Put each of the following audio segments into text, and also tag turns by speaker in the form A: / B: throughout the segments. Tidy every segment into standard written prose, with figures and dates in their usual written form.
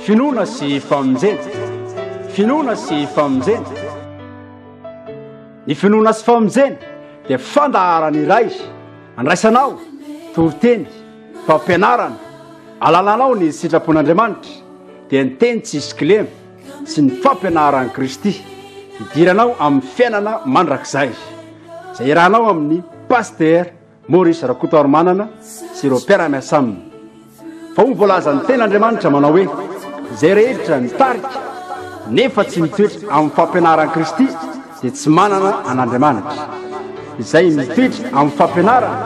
A: finoana sy famonjena, finoana sy famonjena. Ny finoana sy famonjena dia fandaharana iray andraisanao toriteny, fampianarana, alalanao ny sitrapon'Andriamanitra dia ny teny tsy hisy kilema sy ny fampianaran'i Kristy hidiranao amin'ny fiainana mandrakizay. Izay irahanao amin'ny paster Maurice Rakotoarimanana sy ireo mpiara-miasa aminy. Fa ho voalaza ny ten'Andriamanitra manao hoe izay rehetra mitarika nefa tsy mitoetra amin'ny fampianaran'i Kristy dia tsy manana an'Andriamanitra. Izay mitoetra amin'ny fampianarana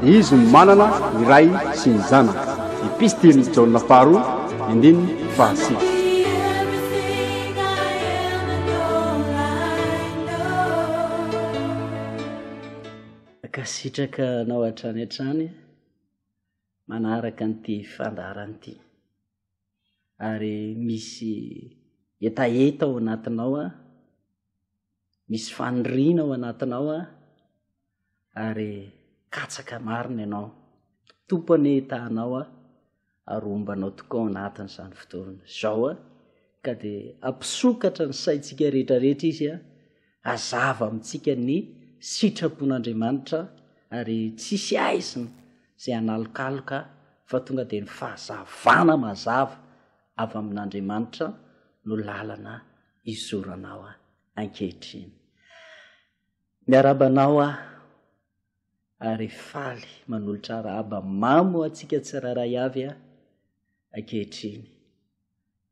A: dia izy manana ny ray sy ny zanaka. Epistily Jaona faharoa 1:6.
B: Sitraka anao hatrany hatrany manaraka an'ity fandaharana ity, ary misy etaeta ao anatinao misy faniriana ao anatinao ary katsaka marina ianao. Tompony tahanao arombanao tokoa ao anatin'izany fotoana zao ka dia ampisokatra ny saintsika rehetrarehetra izy hazava amintsika ny sitrapon'Andriamanitra ary tsisy aizina izay analokaloka fa tonga dia ny fahazavana mazava avy amin'Andriamanitra no lalana izoranao ankehitriny. Miarabanao ary faly manolotra arahaba mamo atsika tsiraray avy ankehitriny.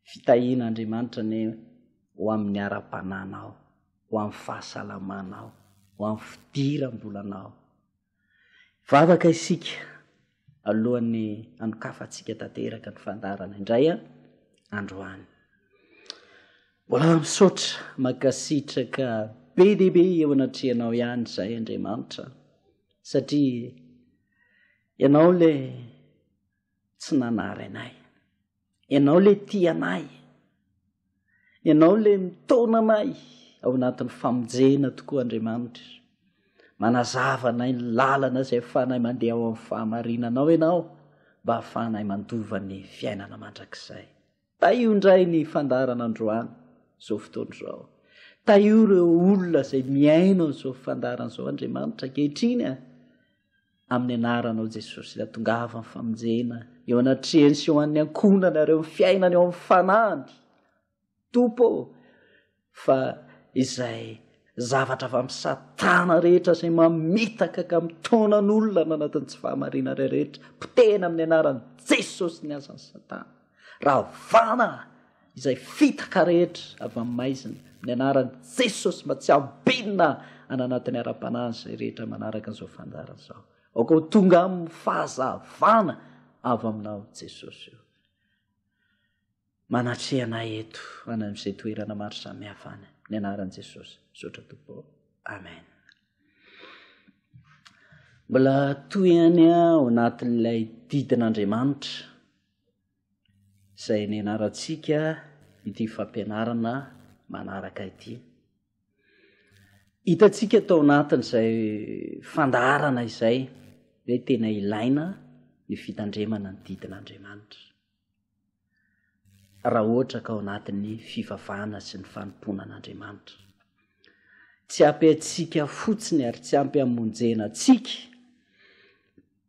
B: Fitahian'Andriamanitra ny ho amin'ny ara-pananao, ho amin'ny fahasalamanao, ho amin'ny fidiram-bolanao. Vavaka isika alohan'ny anokafantsika tanteraka ny fandarana indray androany. Mbola misaotra makasitraka be dia be eo anatrehanao ihany izay Andriamanitra, satria ianao le tsy nanary anay, ianao le tia anay, ianao le mitaona anay ao anatin'ny famonjena tokoa Andriamanitra. Manazava anay ny lalana izay ahafahanay mandeha ao amin'ny fahamarinanao ianao mba ahafahanay mandova ny fiainana mandrakizay. Taio indray ny fandarana androany izao fotoana izao. Taio ireo olona izay miaina izao fandarana izao Andriamanitra ankehitriny amin'ny anaranao Jesosy. La tongava ny famonjena eo anatrehany sy eo an'ny ankonana ireo fiainana eo amin'ny fanahany Tompo, fa izay zavatra avy amin'ny Satana rehetra izay mamitaka ka mitonan'olona na anatin'ny tsy fahamarina rehetra, potehina amin'ny anaran'i Jesosy ny azan'ny Satana. Ravana izay fitaka rehetra avy amin'ny maizina amin'ny anaran'i Jesosy mba tsy ambinina any anatin'ny ara-panahy izay rehetra manaraka an'izao fandarana izao. Aoka ho tonga amin'ny fahazavana avy aminao Jesosy. Manatrehanay eto any amin'izay toerana maro samihafa any ny anaran'i Jesosy. Misaotra Tompo. Amen. Mbola toy ihany ao anatin'ilay didin'Andriamanitra izay ny anarantsika ity fampianarana manaraka ity. Hitantsika tao anatin'izay fandaharana izay hoe tena ilaina ny fitandremana ny didin'Andriamanitra raha ohatra ka ao anatin'ny fivavahana sy ny fanompoana an'Andriamanitra. Tsy ampy antsika fotsiny ary tsy ampy hamonjena antsika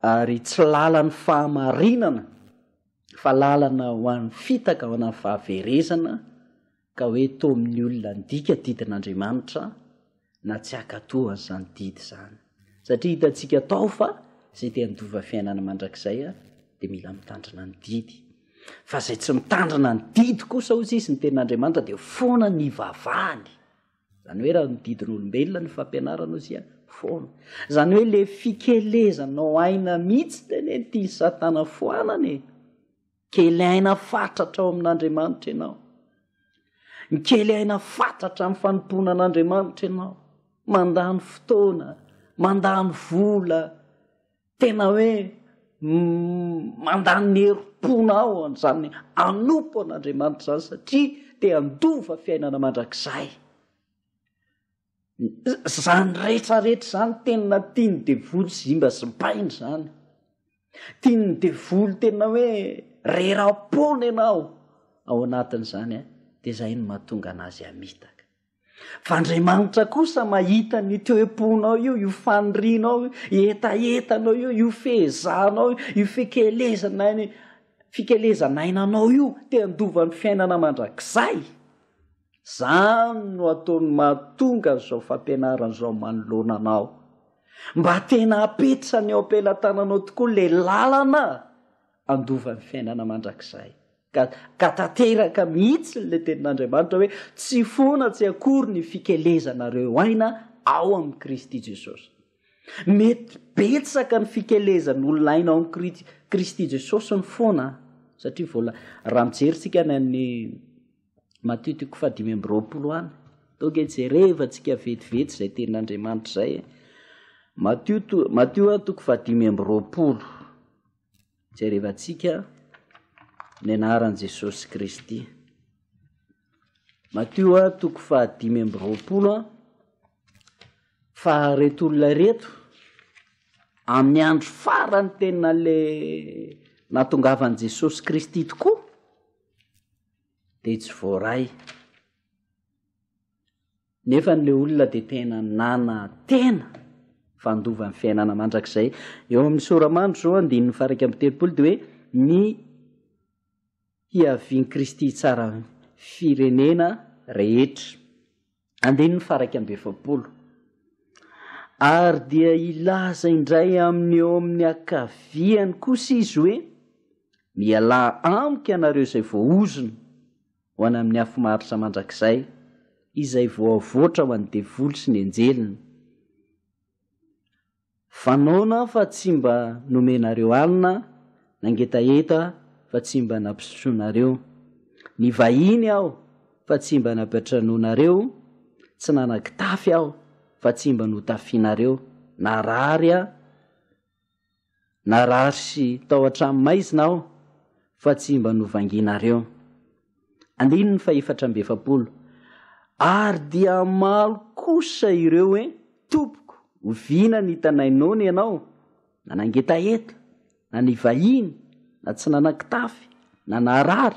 B: ary tsy lalan'ny fahamarinana fa lalana ho an'ny fitaka ho an'ny fahaverezana ka hoe to amin'ny olona ndika didin'Andriamanitra na tsy hakatohany izany didy izany. Satria hitantsika tao fa izay te handova fiainana mandrakizay dia mila mitandrina ny didy. Fa izay tsy mitandrina ny didy kosa hozy izy ny ten'Andriamanitra dia foana ny vavahany. Zany hoe raha ny didin'olombelona ny fampianarana izy foana. Zany hoe le fikelezanao aina mihitsy teny tia Satana foanany. Kely aina fatratra ao amin'Andriamanitra ianao. Mikely aina fatratra amin'ny fanompoana an'Andriamanitra ianao. Mandany fotoana, mandany vola, tena hoe mandany ny herim-ponao an'izany anompo an'Andriamanitra izany satria te handova fiainana mandrakizay. Zany rehetrarehetra zany tena tiany devoly sy zimba sy bainy zany. Tiany devoly tena hoe rera-pona ianao ao anatin'izany dia zay no mahatonga anazy hamitaka. Fa Andriamanitra kosa mahita ny toe-ponao io fanirianao, etaetanao io fehezanao, io fikelezanainanao io te andovan'ny fiainana mandrakizay. Zany no ataony mahatonga zao fampianarana zao manoloana anao, mba tena apetrany ao am-pelantananao tokoa le lalana andovan'ny fiainana mandrakizay. Ka tanteraka mihitsy le tenin'Andriamanitra hoe tsy fona tsy akory ny fikelezanareo aina ao amin'ny Kristy Jesosy. Mety betsaka ny fikelezan'olona aina ao amin'ny Kristy Jesosy ny foana, satria vola raha mijeritsika ny Matthieu 5:20 any, toga jerevantsika vetivety zay tenin'Andriamanitra zay. Matthieu 5:20 jerevantsika ny anaran'i Jesosy Kristy. Matthieu 5:20 fa reto olona reto amin'ny andro farany tena le nahatongavan'i Jesosy Kristy tokoa dia tsy voaray. Nefa le olona dia tena nana tena fandovan'ny fiainana mandrakizay. Eo amin'ny Soramandro zao 9:30 dia hoe ny hiavian'i Kristy tsara firenena rehetra. 9:40 ary dia ilaza indray amin'ny eo amin'ny akaviany kosa izy hoe mialà amika ianareo izay voaozona ho any amin'ny afimaritra mandrakizay, izay voavoatra ho an'ny devoly sy ny anjeliny. Fanaona fa tsy mba nomenareo alina, nangetaeta fa tsy mba nampisotroanareo, ny vahiny aho fa tsy mba nampatranonareo, tsy nanan-kitafy aho fa tsy mba notafianareo, narary sy tao an-tranomaizina aho fa tsy mba novanginareo. 4:40 ary dia malo kosa ireo hoe tompoko, oviana ny tanainony ianao, na nangetaeta, na ny vahiny, na tsy nanan-kitafy, na narary,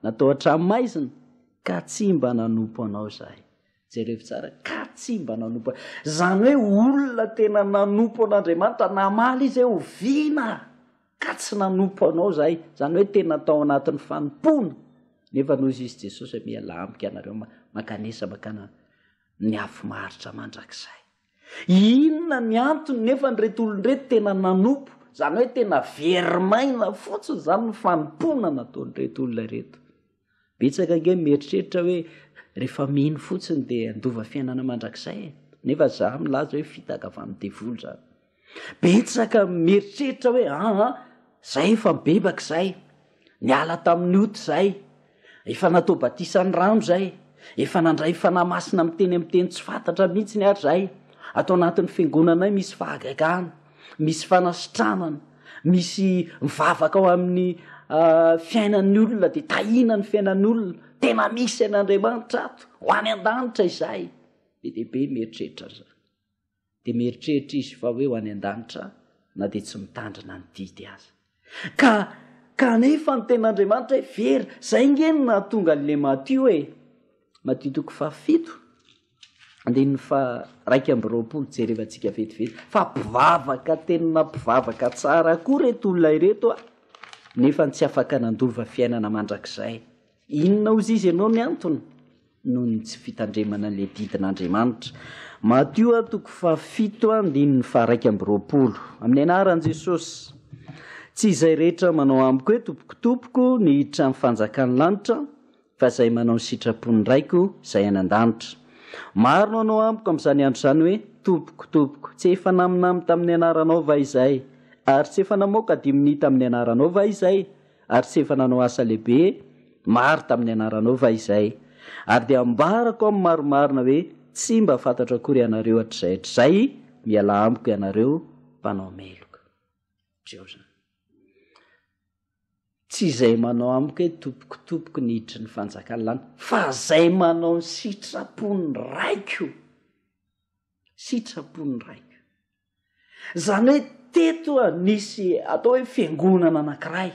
B: na tao an-tranomaizina, ka tsy mba nanompo anao zahay. Jereo tsara, ka tsy mba nanompo. Zany hoe olona tena nanompo an'Andriamanitra namaly izy hoe oviana, ka tsy nanompo anao zahay. Zany hoe tena tao anatin'ny fanompona. Nefa noho izy Jesosy miala amika ianareo makanesa makana ny afimaritra mandrakizay. Inona ny antony nefa nyreto olonreto tena nanompo? Zany hoe tena verimaina fotsiny zany ny fanompona nataon'reto olona reto. Betsaka ange mieritreritra hoe rehefa mino fotsiny dia andova fiainana mandrakizay. Nefa za milaza hoe fitaka avy amin'ny devoly zany. Betsaka mieritreritra hoe zay efa mibebaka zay, niala tamin'ny ota zay, efa natao batisan'ny rano zay, efa nandray fanamasina amin'ny teny tsy fantatra mihitsy ny ary zay. Atao anatin'ny fiangonanay misy fahagagana, misy fanasitranana, misy mivavaka ao amin'ny fiainan'ny olona dia tahina ny fiainan'ny olona, tena misy an'Andriamanitra ato, ho any an-danitra izay. Be dehibe mieritreritra zany. Dia mieritreritra izy fa hoe ho any an-danitra na dia tsy mitandrina ny didy azy. Kanefa ny ten'Andriamanitra hoe very, zay nge no nahatonga an'le Matthieu hoe Matthieu 7 1:20 jerevantsika vetivety, fa mpivavaka tena mpivavaka tsara koa reto olona ireto nefa tsy afaka nandova fiainana mandrakizay. Inona ozy izy ianao ny antony? Noho ny tsy fitandremana an'le didin'Andriamanitra. Matthieu 7:1-20 amin'ny anaran'i Jesosy. Tsy izay rehetra manao amiko hoe tompokotopoko ny hiditra amin'ny fanjakan'ny lanitra, fa izay manao ny sitrapony raiko izay any an-danitra. Maro nanao amiko amin'izany andro izany hoe tompokotopoko, tsy efa naminamy tamin'ny anaranao va izay, ary tsy efa namoaka 10 minitra amin'ny anaranao va izay, ary tsy efa nanao asa lehibe maro tamin'ny anaranao va izay. Ary dia ambarako amin'ny maromarina hoe tsy mba fantatra akory ianareo hatr'izay miala amiko ianareo mpanao meloka. Tsy izay manao amiko hoe tompokotopoko ny hiditry ny fanjakan'ny lanitra, fa izay manao ny sitrapony raiko. Sitrapony raiko. Zany hoe teto nisy atao hoe fiangonana anankiray.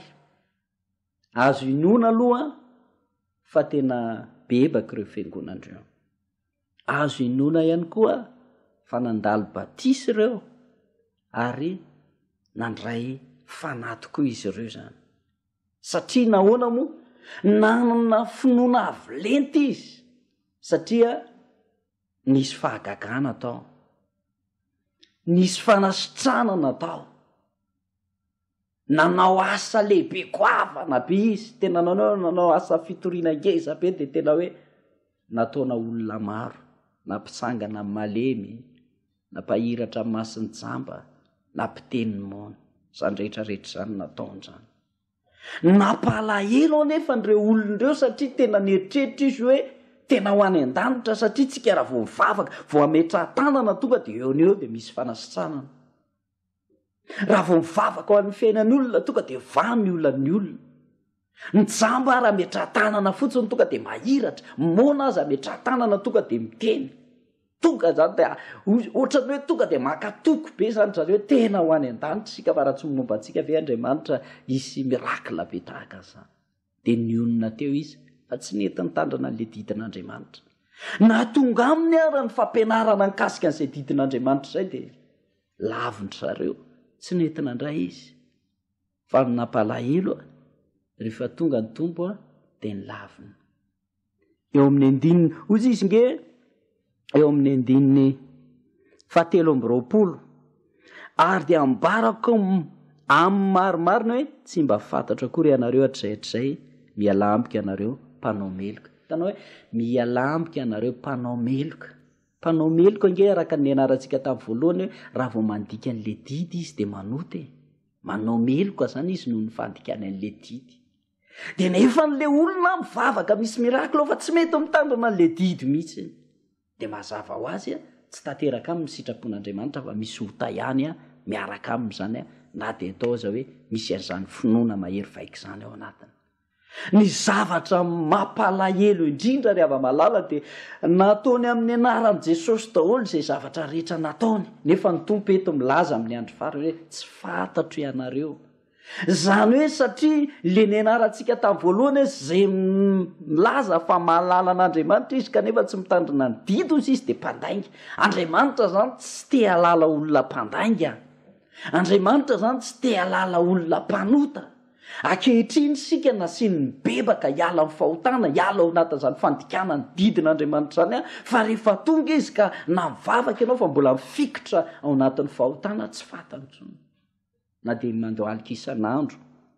B: Azo inoana aloha fa tena bebaka ireo fiangonandreo. Azo inona ihany koa fa nandalo batisy ireo ary nandray fanahy koa izy ireo zany, satria nahoana moa nanana finoana avolenta izy, satria nisy fahagagana tao, nisy fanasitranana tao, nanao asa lehibe koavana be izy, tena nanao asa fitoriana ngeza be, de tena hoe nataona olona maro, nampisangana malemy, nampahiratra masiny jamba, nampiteny mona, zany rehetrarehetra zany nataony zany. Nampalahelo anefa ndreo olondreo satria tena nieritreritra izy hoe tena ho any an-danitra, satria tsika raha vao mivavaka vao ametraha-tanana tonga de eo eo de misy fanasitranana. Raha vao mivavaka ho amin'ny fiainan'ny olona tonga de vamy olany olona. Ny jamba raha ametraha-tanana fotsiny tonga de mahiratra, mona aza ametraha-tanana tonga de miteny, tonga zany de ohatrany hoe tonga de makatoko be zany zareo, tena ho any an-danitra sika fa raha tsy momba antsika ve Andriamanitra hisy mirakla be tahaka zany. De nionina teo izy fa tsy nety nitandrina an'le didin'Andriamanitra. Nahatonga aminy ara ny fampianarana nikasika an'izay didin'Andriamanitra izay de lavindry zareo, tsy nety nandray izy, fa nampalahelo rehefa tonga ny tombo de nilavina. Eo amin'ny andininy ozy izy nge, eo amin'ny andininy 720, ary de ambarako amin'ny marimarina hoe tsy mba fantatra akory ianareo hatraihatrizay, miala ampoka ianareo mpanao meloka. Hitanao hoe miala ampoka ianareo mpanao meloka. Mpanao meloka nge araka ny anarantsika tamin'ny voalohany hoe raha vao mandika an'le didy izy de manoty, manao meloka zany izy noho ny fandikany an'le didy. De nefa n'le olona mivavaka misy mirakla fa tsy mety mitandrina an'le didy mihitsy, de mazava ho azy tsy tanteraka aminy sitrapon'Andriamanitra fa misy ota ihany miaraka amin'izany, na de atao aza hoe misy an'izany finoana mahery vaika zany ao anatiny. Ny zavatra mampalahelo indrindra ry hava-malala de nataony amin'ny anaran'i Jesosy daholo izay zavatra rehetra nataony, nefa ny tompo eto milaza amin'ny andro fary hoe tsy fantatro ianareo. Zany hoe satria le ny anarantsika tamin'ny voalohany zay milaza fa mahalala an'Andriamanitra izy kanefa tsy mitandrina ny didy izy de mpandainga. Andriamanitra zany tsy te halala olona mpandainga, Andriamanitra zany tsy te halala olona mpanota. Ankehitriny sika nasiany bebaka hiala amin'ny fahotana, hiala ao anatin'izany fandikana ny didin'Andriamanitra zany, fa rehefa tonga izy ka na mivavaka ianao fa mbola mifikitra ao anatin'ny fahotana tsy fantany intsony. Na de mandeha alika isan'andro,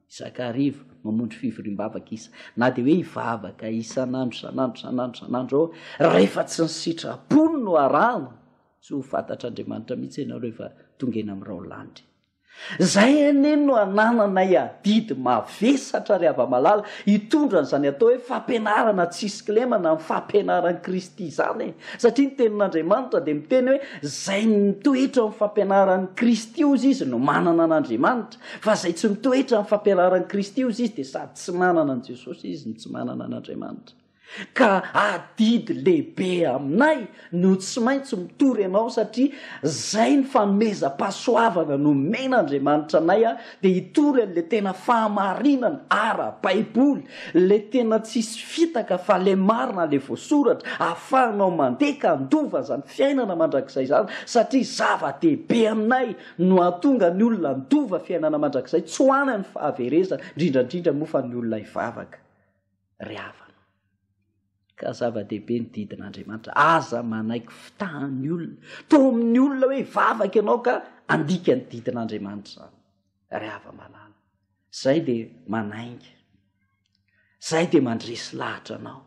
B: isakarivo, mamonjy fivoriam-bavaka isa, na de hoe hivavaka isan'andro, rehefa tsy ny sitrapony no arahana, tsy ho fantatr'Andriamanitra mihitsy ianao rehefa tonga eny amin'ny raolandry. Zay ane no anananay adidy mavesatra ry hava-malala, hitondra n'izany atao hoe fampianarana tsisy kilemana, ny fampianaran'i Kristy zany. Satria ny tenin'Andriamanitra de miteny hoe zay mitoetra amin'ny fampianaran'i Kristy ozy izy no manana an'Andriamanitra, fa zay tsy mitoetra amin'ny fampianaran'i Kristy ozy izy de sady tsy manana an' Jesosy izy no tsy manana an'Andriamanitra. Ka adidy lehibe aminay no tsy maintsy mitory ianao, satria zay ny fanomeza-pahasoavana no men'Andriamanitra anay de hitory an'le tena fahamarinana ara-baiboly, le tena tsisy fitaka fa le marina le voasoratra, ahafahanao mandeha ka andova zany fiainana mandrakizay zany, satria zava-dehibe aminay no ahatonga ny olona ndova fiainana mandrakizay, tsy ho any amin'ny fahaverezana, indrindrandrindra moa fa ny olona hivavaka ry havana. Ka zava-dehibe ny didin'Andriamanitra, aza manaiky fitahan'ny olona, to amin'ny olona hoe hivavaka ianao ka andika ny didin'Andriamanitra zany ry hava-malala. Zay de manainga, zay de mandresy lahatra anao,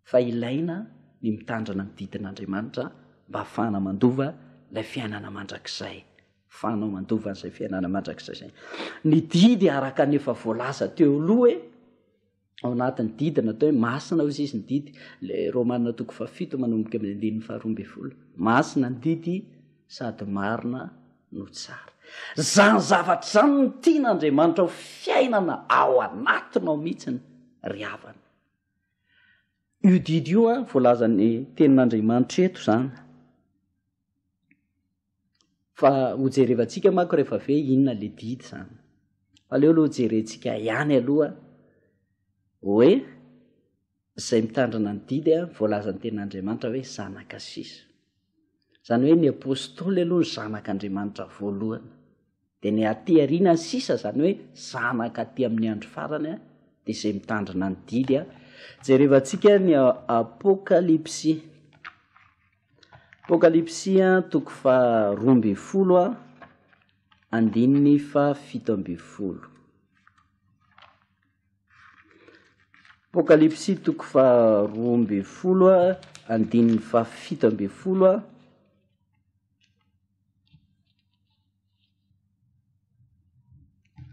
B: fa ilaina ny mitandrina ny didin'Andriamanitra mba hafana mandova ilay fiainana mandrakizay, fanao mandova n'izay fiainana mandrakizay zay. Ny didy araka nefa voalaza teo aloha hoe ao anatin'ny didy natao hoe masina ozy izy ny didy, le Romanina 7 manomboka amin'ny andininy 12, masina ny didy sady marina no tsara. Zany zavatra zany no tian'Andriamanitra ho fiainana ao anatinao mihitsiny ry havana. Io didy io voalazan'ny tenin'Andriamanitra eto zany, fa hojerevantsika manko rehefa ve inona le didy zany, fa aleo aloha hojerentsika ihany aloha hoe zay mitandrina ny didy a voalazan'ny tenin'andriamanitra hoe zanaka sisa. Zany hoe ny apôstôly aloha ny zanak'andriamanitra voalohany, de ny aty ariana sisa zany hoe zanaka aty amin'ny andro farany a de zay mitandrina ny didy a. Jerevantsika ny apokalipsy toko fa 12 a andininy fa 17. Apokalipsy toko fa 12 a andininy fa 17 a.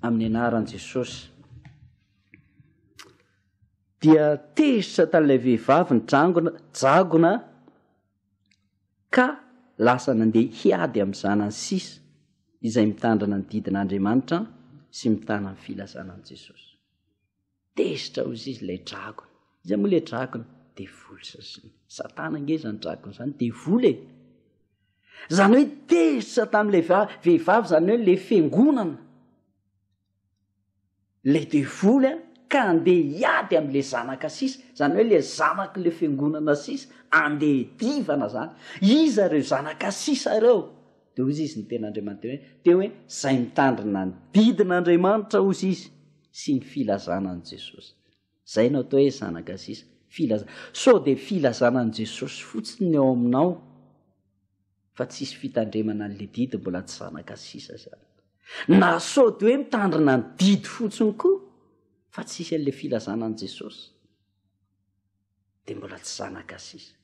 B: Amin'ny anaran'i Jesosy. Dia tezitra tan'ilay vehivavy ny jagona ka lasa nandeha hiady amin'ny zanany sisa izay mitandrina ny didin'Andriamanitra sy mitana ny filazanan'i Jesosy. Tezitra ozy izy ilay dragona. Izy moa ilay dragona devoly satana ngezany dragona zany devoly. Zany hoe tezitra tamin'ilay vehivavy zany hoe le fiangonana. Le devoly ka andeha hiady amin'le zanaka sisa, zany hoe le zanaka le fiangonana sisa andeha divana zany. Iza reo zanaka sisa reo? De ozy izy ny ten'Andriamanitra teo hoe zay mitandrina ny didin'Andriamanitra ozy izy sy ny filazanan'i Jesosy. Zay no atao hoe zanaka sisa. So de filazanan'i Jesosy fotsiny ao aminao fa tsisy fitandremana an'le didy mbola tsy zanaka sisa zany. Na so de hoe mitandrina ny didy fotsiny koa fa tsisy an'le filazanan'i Jesosy de mbola tsy zanaka sisa.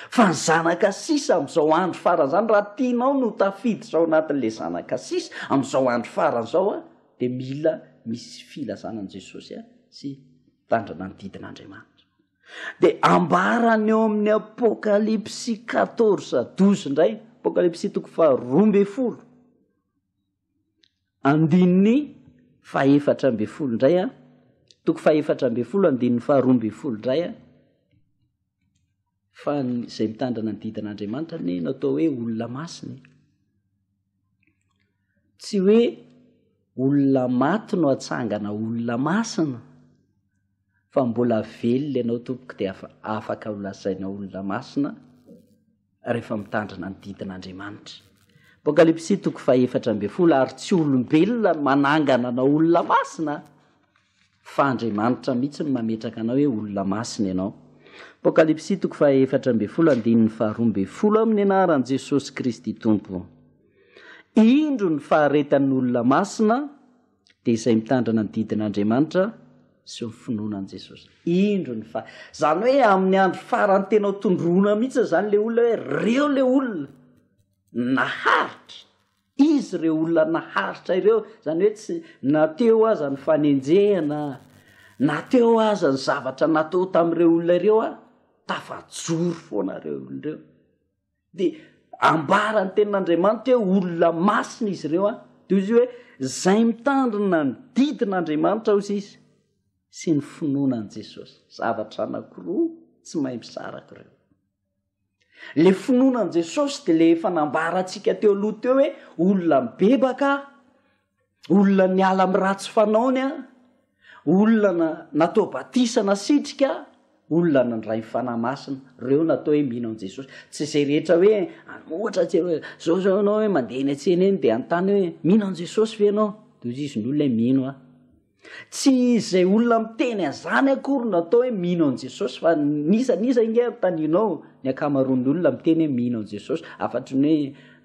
B: Fa ny zanaka sisa amin'izao andro farany zany, raha tianao no tafiditra ao anatin'le zanaka sisa amin'izao andro farany zao a, de mila misy filazanan'i Jesosy a sy mitandrina ny didin'Andriamanitra. De ambarany eo amin'ny apokalipsy 14:12 indray, apokalipsy toko fa 12 andininy fa 14 indray a, toko fa 14 andininy fa 12 indray a, fa zay mitandrina ny didin'Andriamanitra ny natao hoe olona masiny. Tsy hoe olona maty no atsangana olona masina, fa mbola velona ianao tompoko dia afaka holazaina olona masina rehefa mitandrina ny didin'Andriamanitra. Apokalipsy toko fa 14 ary tsy olombelona manangana na olona masina, fa Andriamanitra mihitsy no mametraka anao hoe olona masina ianao. Apokalipsy toko fa 14 andininy fa 12 amin'ny anaran'i Jesosy Kristy Tompo. Indro ny faharetan'ny olona masina dia izay mitandrina ny didin'Andriamanitra sy ny finoanan'i Jesosy. Indro ny zany hoe amin'ny andro farany tena tondrona mihitsy zany le olona hoe reo le olona naharitra. Izy reo olona naharitra ireo, zany hoe tsy nateo aza ny fanenjehana, nateo aza ny zavatra natao tamin'ireo olona ireo a, tafajoro foana reo olona ireo. De ambarany tenin'Andriamanitra hoe olona masina izy ireo a, de izy hoe zay mitandrina ny didin'Andriamanitra ozy izy sy ny finoanan'i Jesosy. Zavatra anankiroa tsy mahay misaraka ireo. Le finoanan'i Jesosy de le efa nambarantsika teo aloha teo hoe olona mibebaka, olona niala amin'ny ratsy fanaony a, olona natao batisana sitrika, olona nandray ny fanahy masina, reo natao hoe mino an'i Jesosy. Tsy izay rehetra hoe ohatra zao anao hoe mandeha eny an-tsena eny dia anontany hoe mino an'i Jesosy ve ianao? De izy ny olona mino a. Tsy izay olona miteny an'izany akory natao hoe mino an'i Jesosy, fa nisa inge taninao ny akamaroan'ny olona miteny hoe mino an'i Jesosy, afatry ny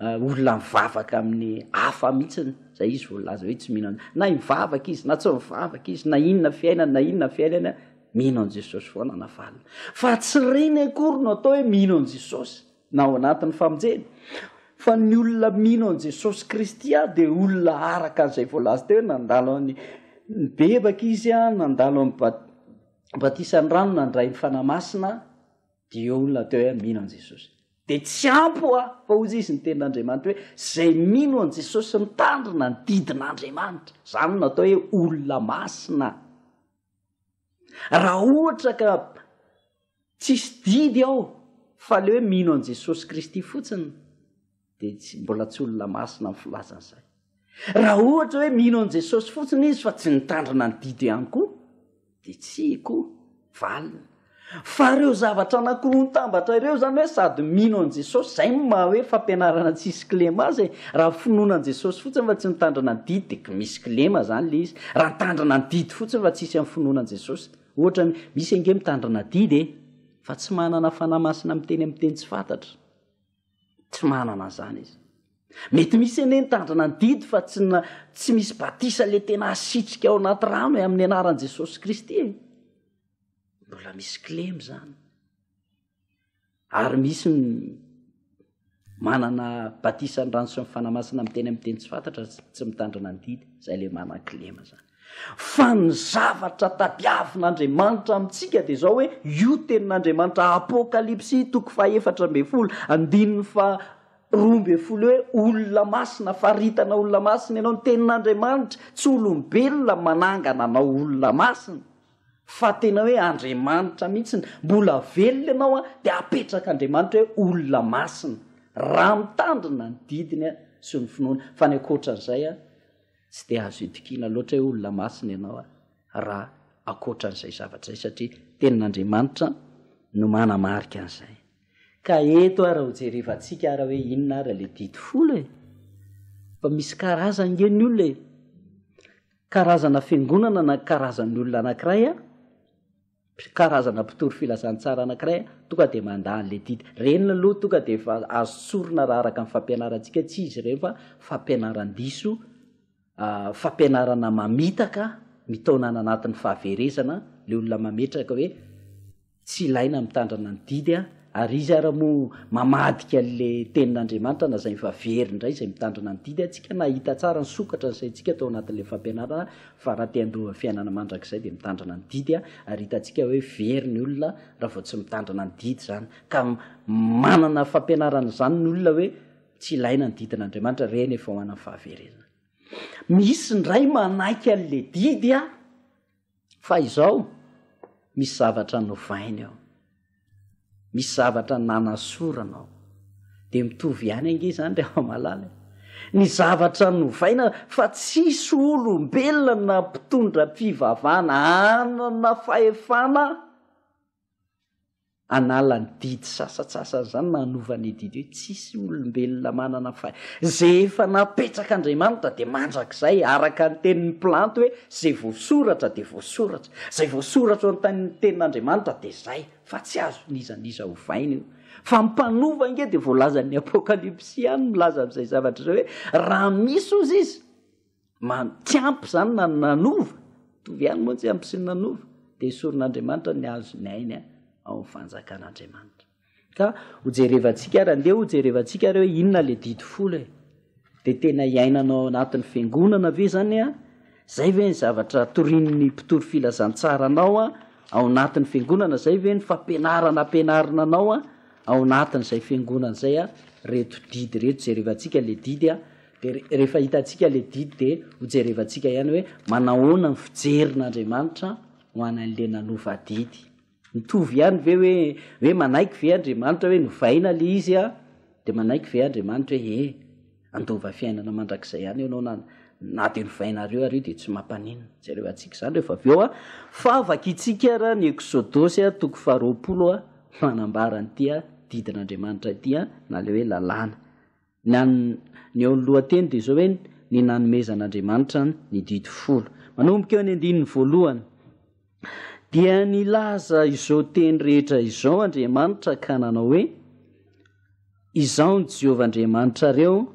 B: hoe olona mivavaka amin'ny hafa mihitsiny, zay izy voalaza hoe tsy mino an'i, na mivavaka izy na tsy mivavaka izy, na inona fiainana mino an'i Jesosy foana na valina. Fa tsy reny akory no atao hoe mino an'i Jesosy na ao anatin'ny famonjena. Fa ny olona mino an'i Jesosy Kristy a de olona araka an'izay voalaza teo, nandalo ny bebaka izy a, nandalo amin'ny batisany rano, nandray ny fanahy masina, de eo olona teo hoe mino an'i Jesosy. De tsy ampy fa ozy izy ny tenin'Andriamanitra hoe zay mino an'i Jesosy mitandrina ny didin'Andriamanitra, zany natao hoe olona masina. Raha ohatra ka tsisy didy ao fa le hoe mino an'i Jesosy Kristy fotsiny, de mbola tsy olona masina amin'ny filazan'izay. Raha ohatra hoe mino an'i Jesosy fotsiny izy fa tsy nitandrina ny didy ihany koa, de tsy koa valina. fa reo zavatra anankiroa nytambatra ireo zany hoe sady mino an' jesosy zay maha hoe fampianarana tsisy klema azy raha finonan' jesosy fotsiny fa tsy nitandrana ny didy de misy klema zany le izy raha nitandrana ny didy fotsiny fa tsisy amin'ny finonan' jesosy ohatra misy ange mitandrana didy fa tsy manana fanamasina miteny amin'ny teny tsy fantatra tsy manana zany izy mety misy ane nitandrana ny didy fa tsy misy batisa le tena asitrika ao anaty rano amin'ny anaran' jesosy kristy mbola misy klemy zany ary misy manana batisa ny rano sy mifanamasina miteny amin'ny teny tsy fantatra tsy mitandrana ny didy zay le manana klema zany fa ny zavatra tadiavin'Andriamanitra amintsika dia zao hoe io tenin'Andriamanitra apokalipsy 4:12 andininy fa 12 hoe olona masina faritana olona masina ianao ny tenin'Andriamanitra tsy olombelona manangana anao olona masina fa tena hoe Andriamanitra mihitsiny mbola velona ianao dia apetraka Andriamanitra hoe olona masina raha mitandrina ny didiny sy ny finoana fa ny akoatran'izay tsy dia azo itokiana loatra hoe olona masina ianao raha akoatran'izay zavatra zay satria tenin'Andriamanitra no manamarika an'izay ka eto raha hojerevantsika raha hoe inona ary le didy folo fa misy karazany ngeny olona karazana fiangonana na karazany olona anankiray karazana mpitory filazantsara anankiray tonga dia mandany le didy renina aloha tonga dia efa azo tsorona raha araka ny fampianarantsika tsy izy ireny fa fampianaran-diso fampianarana mamitaka mitaonana anatin'ny fahaverezana le olona mametraka hoe tsy ilaina mitandrana ny didy ary izy ara moa mamadika le tenin'Andriamanitra na zay mifavery indray zay mitandrana ny didy atsika nahita tsara ny sokatra n'izay tsika tao anatin'le fampianarana fa raha te handova fiainana mandrakizay dia mitandrana ny didy ary hitantsika hoe very ny olona raha vao tsy mitandrana ny didy zany ka manana fampianarana zany ny olona hoe tsy ilaina ny didin'Andriamanitra reny efa ho anany fahaverezana misy ndray manaiky an'le didy fa izao misy zavatra novainy ao misy zavatra nanasoranao dia mitovy ihany ange zany rehefa malala ny zavatra novaina fa tsisy olombelona mpitondra mpivavahana anana fahefana anala ny didy sasatsasany zany nanovany didy hoe tsisy olombelona manana zay efa napetraka Andriamanitra dia mandrakizay araka ny tenin'ny mpilanty hoe zay voasoratra dia voasoratra zay voasoratra ny tenin'Andriamanitra dia zay fa tsy azo nizaniza hovaina io fa mpanova nge dia voalazan'ny apokalipsy ihany milaza amin'izay zavatra zay hoe raha misy ozy izy tsy ampy zany na nanova tovy ihany moa tsy ampy sy ny nanova dia isoron'Andriamanitra ny azo ny ainy ao amin'ny fanjakan'Andriamanitra ka hojerevantsika raha andeha hojerevantsika hoe inona le didy folo dia tena iainanao anatin'ny fiangonana ve zany zay ve ny zavatra torin'ny mpitory filazantsaranao ao anatin'ny fiangonana zay ve ny fampianarana ampianarina anao ao anatin'izay fiangonana zay reto didy reto jerevantsika le didy dia rehefa hitantsika le didy dia hojerevantsika ihany hoe manahoana ny fijerin'Andriamanitra ho an'le nanova didy mitovy ihany ve hoe manaiky ve Andriamanitra hoe novaina le izy dia manaiky ve Andriamanitra hoe andova fiainana mandrakizay ihany ianao na dia novainareo ary dia tsy mampaninona jerevantsika zany rehefa avy eo fa afaka itsika raha ny Exodosy 20 manambara n'ity didin'Andriamanitra ity na le hoe lalàna ny eo lohateny dia zao hoe ny nanomezan'Andriamanitra ny didy folo manomboka eo ny andininy voalohany dia nilaza izao teny rehetra izao Andriamanitra ka nanao hoe izao ny Jehovah Andriamanitra reo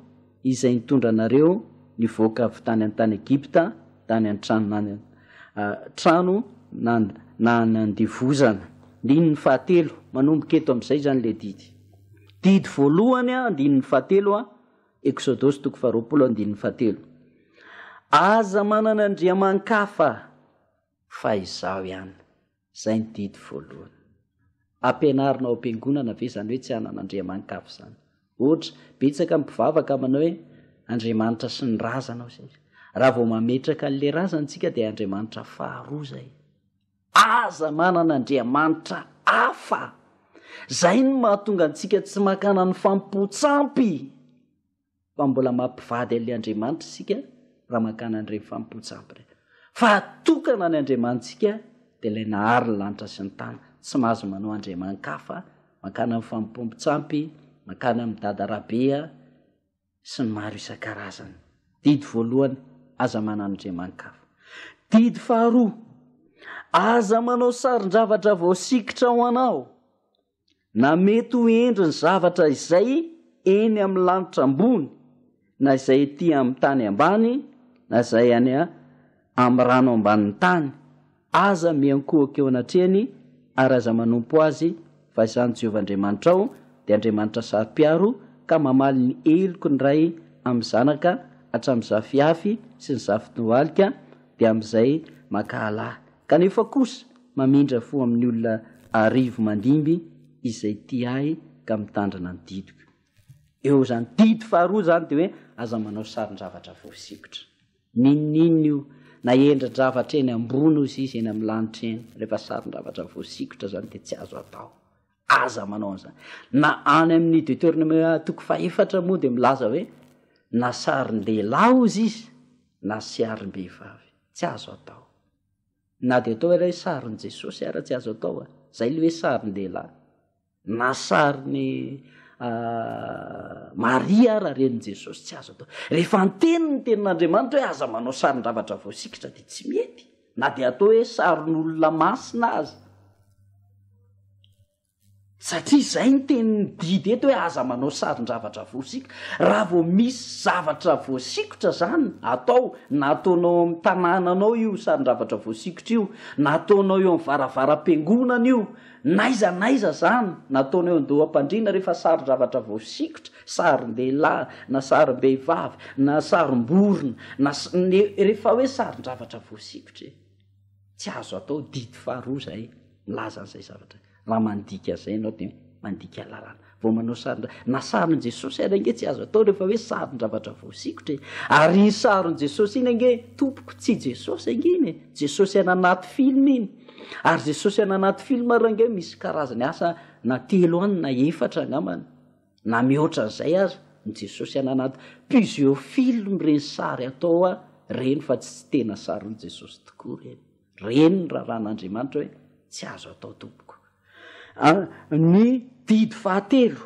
B: izay nitondra anareo nivoaka avy tany an-tany Egipta tany an-trano na nandivozana andininy fahatelo manomboka eto amin'izay zany le didy voalohany andininy fahatelo Exodosy 20 andininy fahatelo aza manana andriaman-kafa fa izao ihany zay ny didy voalohany ampianarina ao am-piangonana ve zany hoe tsy hanan'andriaman-kafa zany ohatra betsaka mpivavaka manao hoe Andriamanitra sy ny razana raha vao mametraka an'le razantsika dia Andriamanitra faharoa zay aza manana andriamanitra hafa zay no mahatonga antsika tsy makana ny fampotsampy fa mbola mampivady an'le Andriamanitra sika raha makana an'ireny fampotsampy fa atokana ny Andriamanitsika dia ilay nahary ny lanitra sy ny tany tsy mahazo manao andriamankafa makana amin'ny fampompotsampy makana amin'ny dadarabea sy ny maro isan-karazany. Didy voalohany, aza manan'andriamankafa. Didy faharoa, aza manao sarin-javatra voasikitra ho anao na mety ho endry ny zavatra izay eny amin'ny lanitra ambony na izay ety amin'ny tany ambany na izay any amin'ny rano ambanin'ny tany, aza miankohaka eo anatrehany ary aza manompo azy fa izany Jehovahandriamanitra ao dia Andriamanitra saro-piaro ka mamaly ny eloko ny ray amin'ny zanaka hatramin'ny zafiafy sy ny zafitoalika dia amin'izay makahala. Kanefa kosa mamindra fo amin'ny olona arivo mandimby izay tiahy ka mitandrina ny didiko. Eo zany didy faharoa zany dia hoe aza manao sarin-javatra voasikotra. Ninninona io na endrin-javatra eny ambony ozy izy eny amin'ny lanitra eny, rehefa sarin-javatra voasikotra zany dia tsy azo atao. Aza manao an'izany. Na any amin'ny Deutéronome toko 4 moa dia milaza hoe na sarin-dehilahy ozy izy na sarin-behivavy tsy azo atao. Na dia atao hoe sarin' Jesosy ara tsy azo atao. Zay le hoe sarin-dehilahy. Na sarin'ny Maria ara ren'ny Jesosy tsy azo atao. Rehefa anteny ny tenin'Andriamanitra hoe aza manao sarin-javatra voasikotra dia tsy mety. Na dia atao hoe sarin'olona masina aza. Satria zay ny tenin'ny didy eto hoe aza manao sarin-javatra voasikotra. Raha vao misy zavatra voasikotra zany atao, na ataonao amin'ny tanànanao io sarin-javatra voasikotra io, na ataonao eo amin'ny varavaram-piangonana io, naiza zany, na ataonao eo an-doham-pandriana rehefa sarin-javatra voasikotra, sarin-dehilahy na sarin-behivavy na sarim-borona na rehefa hoe sarin-javatra voasikotra tsy azo atao. Didy faharoa zay milaza an'izay zavatra. Raha mandika zay ianao dia mandika lalàna. Vao manao na sarin' Jesosy ary ange tsy azo atao rehefa hoe sarin-javatra voasikotra. Ary iny sarin' Jesosy iny ange tompoko tsy Jesosy ange iny, Jesosy any anaty film iny. Ary Jesosy any anaty film ary ange misy karazany asa na 3 any na 4 angambany na mihoatra an'izay aza ny Jesosy any anaty plusieurs film reny sary atao reny fa tsy tena sarin' Jesosy tokoa reny. Reny ny raharan'Andriamanitra hoe tsy azo atao tompoko. Ny didy fahatelo,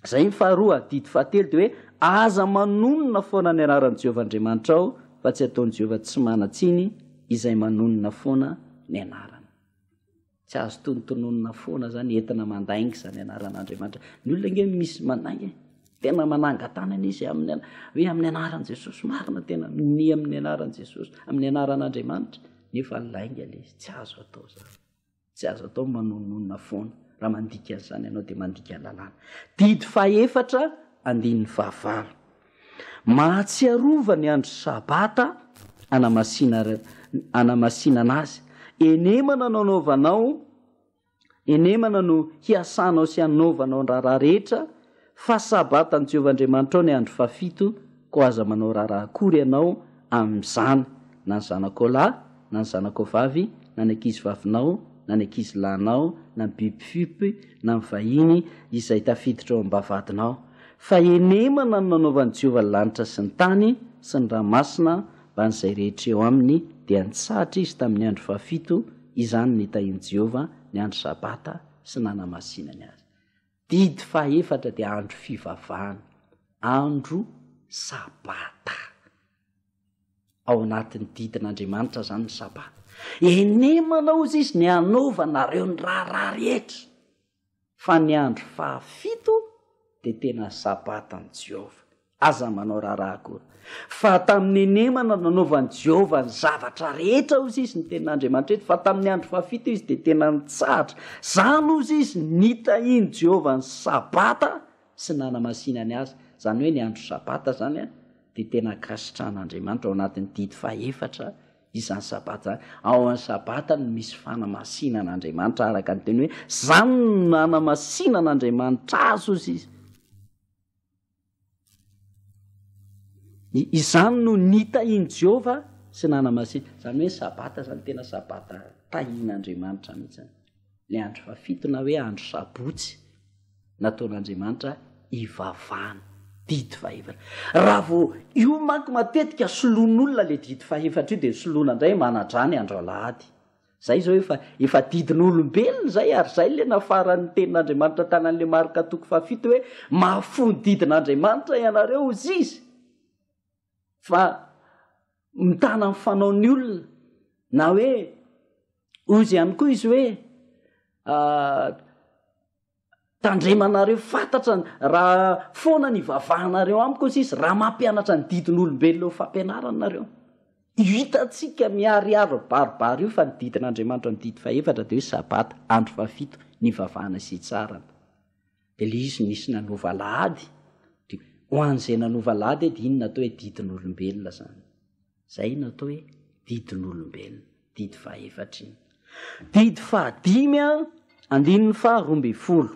B: zay ny faharoa. Didy fahatelo dia hoe aza manonona foana ny anaran'i Jehovahandriamanitra ao fa tsy ataon'i Jehovah tsy manatsiny izay manonona foana ny anarany. Tsy azo tonontononona foana zany entina mandainga zany anaran'Andriamanitra. Ny olona nge misy mandainga tena manangan-tanana izy hoe amin'ny anaran'i Jesosy marina tena ny amin'ny anaran'i Jesosy amin'ny anaran'Andriamanitra nefa lainga le izy. Tsy azo atao zany. Tsy azo atao manononona foana. Raha mandika an'izany ianao dia mandika lalàna. Didy fahefatra, andininy fahavalo, mahatsiarova ny andro sabata anamasina azy. Enemana no anaovanao, enemana no hiasanao sy hanaovanao ny raharaha rehetra, fa sabatan'i Jehovahandriamanitra ao ny andro fafito, ko aza manao raharaha akory ianao amin'izany, na ny zanakao lahy na ny zanakao vavy, na ny ankizy vavinao na ny ankizy lahinao, na ny bibifipy na ny vahiny izay tafiditra ao am-bavadinao. Fa enemana no nanaovan'i Jehovah ny lanitra sy ny tany sy ny ranomasina mba n'izay rehetra eo aminy, dia nitsahatra izy tamin'ny andro fafito, izany nitahian'i Jehovah ny andro sabata sy nanamasinany azy. Didy fahefatra dia andro fivavahana, andro sabata. Ao anatin'ny didin'Andriamanitra zany ny sabata. Enemana ozy izy ny anaovanareo ny raharaha rehetra, fa ny andro fafito dia tena sabatan'i Jehovah. Aza manao raharaha akory. Fa tamin'ny enemana nanaovan'i Jehovah ny zavatra rehetra ozy izy ny tenin'Andriamanitra eto, fa tamin'ny andro fafito izy dia tena nitsahatra. Zany ozy izy nitahian'i Jehovah ny sabata sy nanamasinany azy. Zany hoe ny andro sabata zany dia tena kasitran'Andriamanitra ao anatin'ny didy fahefatra izany sabata zany. Ao amin'ny sabata no misy fanamasinan'Andriamanitra araka ny teny hoe zany no nanamasinan'Andriamanitra azy ozy izy. Izany no nitahian'i Jehovah sy nanamasina. Zany hoe sabata zany tena sabata tahian'Andriamanitra mihitsy. Le andro fafito na hoe andro sabotsy nataon'Andriamanitra ivavahana. Didy fahefatra. Raha vao io manko matetika soloan'olona le didy fahefatra io dia soloana indray manadrany andro alahady. zay zao efa didin'olombelona zay ary zay le nafarany tenin'andriamanitra tanan'le marika toko fahafito hoe mahafony didin'andriamanitra ianareo ozy izy fa mitana ny fanaony olona na hoe ozy ihany koa izy hoe tandremanareo fantatra raha foana ny vavahanareo amiko izy izy raha mampianatra ny didin'olombelona ho fampianaranareo hitatsika miariaro baribary io fa ny didin'andriamanitra ny didy faefatra de hoe sabata andro fahafito ny vavahana sy tsarana de le izy nisy nanova lahady de ho an'izay nanova lahady de iny natao hoe didin'olombelona zany zay natao hoe didin'olombelona didy faefatra iny didy fahadimy andininy faharoamby folo